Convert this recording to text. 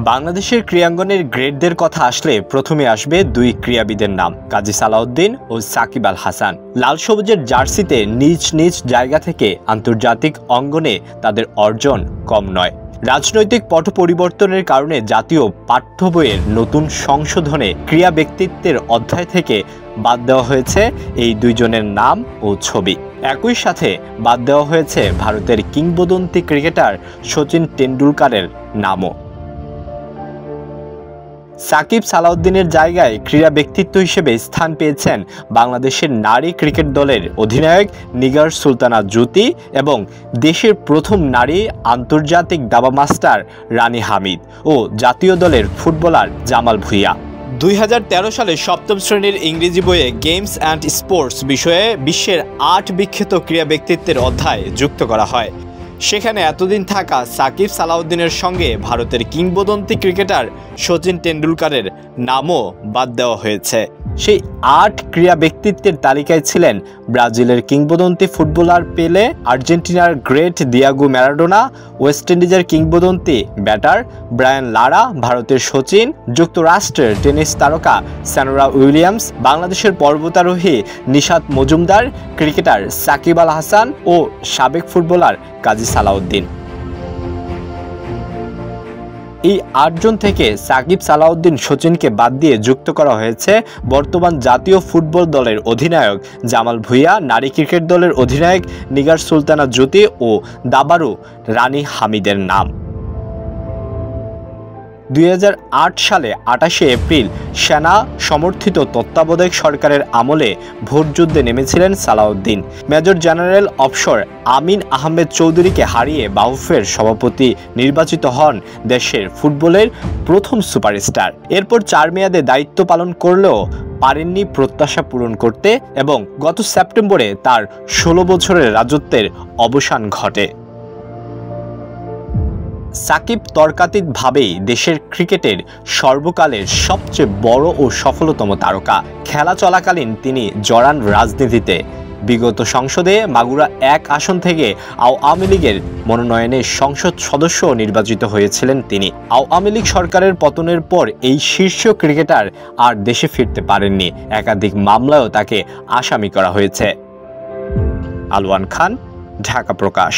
বাংলাদেশের ক্রীড়াঙ্গনের গ্রেডদের কথা আসলে প্রথমে আসবে দুই ক্রীড়াবিদের নাম, কাজী সালাউদ্দিন ও সাকিব আল হাসান। লাল সবুজের জার্সিতে নিজ নিজ জায়গা থেকে আন্তর্জাতিক অঙ্গনে তাদের অর্জন কম নয়। রাজনৈতিক পট পরিবর্তনের কারণে জাতীয় পাঠ্য বইয়ের নতুন সংশোধনে ক্রীড়া ব্যক্তিত্বের অধ্যায় থেকে বাদ দেওয়া হয়েছে এই দুইজনের নাম ও ছবি। একই সাথে বাদ দেওয়া হয়েছে ভারতের কিংবদন্তি ক্রিকেটার শচীন টেন্ডুলকারের নামও। সাকিব সালাউদ্দিনের জায়গায় ক্রীড়া ব্যক্তিত্ব হিসেবে স্থান পেয়েছেন বাংলাদেশের নারী ক্রিকেট দলের অধিনায়ক নিগার সুলতানা জ্যোতি এবং দেশের প্রথম নারী আন্তর্জাতিক দাবা মাস্টার রানী হামিদ ও জাতীয় দলের ফুটবলার জামাল ভুঁইয়া। 2013 সালে সপ্তম শ্রেণীর ইংরেজি বইয়ে গেমস অ্যান্ড স্পোর্টস বিষয়ে বিশ্বের 8 বিখ্যাত ক্রীড়া ব্যক্তিত্বের অধ্যায় যুক্ত করা হয়। সেখানে এতদিন থাকা সাকিব সালাউদ্দিনের সঙ্গে ভারতের কিংবদন্তি ক্রিকেটার শচীন টেন্ডুলকারের নামও বাদ দেওয়া হয়েছে। সেই 8 ক্রীড়া ব্যক্তিত্বের তালিকায় ছিলেন ব্রাজিলের কিংবদন্তি ফুটবলার পেলে, আর্জেন্টিনার গ্রেট দিয়াগো ম্যারাডোনা, ওয়েস্ট ইন্ডিজের কিংবদন্তি ব্যাটার ব্রায়ান লারা, ভারতের শচীন, যুক্তরাষ্ট্রের টেনিস তারকা সানোরা উইলিয়ামস, বাংলাদেশের পর্বতারোহী নিশাত মজুমদার, ক্রিকেটার সাকিব আল হাসান ও সাবেক ফুটবলার কাজী সালাউদ্দিন। এই 8 জন থেকে সাকিব সালাউদ্দিন শচীনকে বাদ দিয়ে যুক্ত করা হয়েছে বর্তমান জাতীয় ফুটবল দলের অধিনায়ক জামাল ভুঁইয়া, নারী ক্রিকেট দলের অধিনায়ক নিগার সুলতানা জ্যোতি ও দাবারু রানী হামিদের নাম। 2008 সালে 28শে এপ্রিল সেনা সমর্থিত তত্ত্বাবধায়ক সরকারের আমলে ভোটযুদ্ধে নেমেছিলেন সালাউদ্দিন। মেজর জেনারেল অফশর আমিন আহমেদ চৌধুরীকে হারিয়ে বাফুফের সভাপতি নির্বাচিত হন দেশের ফুটবলের প্রথম সুপারস্টার। এরপর 4 মেয়াদে দায়িত্ব পালন করলেও পারেননি প্রত্যাশা পূরণ করতে এবং গত সেপ্টেম্বরে তার 16 বছরের রাজত্বের অবসান ঘটে। সাকিব তর্কাতীতভাবেই দেশের ক্রিকেটের সর্বকালের সবচেয়ে বড় ও সফলতম তারকা। খেলা চলাকালীন তিনি জড়ান রাজনীতিতে। বিগত সংসদে মাগুরা 1 আসন থেকে আওয়ামী লীগের মনোনয়নে সংসদ সদস্য নির্বাচিত হয়েছিলেন তিনি। আওয়ামী লীগ সরকারের পতনের পর এই শীর্ষ ক্রিকেটার আর দেশে ফিরতে পারেননি। একাধিক মামলায়ও তাকে আসামি করা হয়েছে। আলওয়ান খান, ঢাকা প্রকাশ।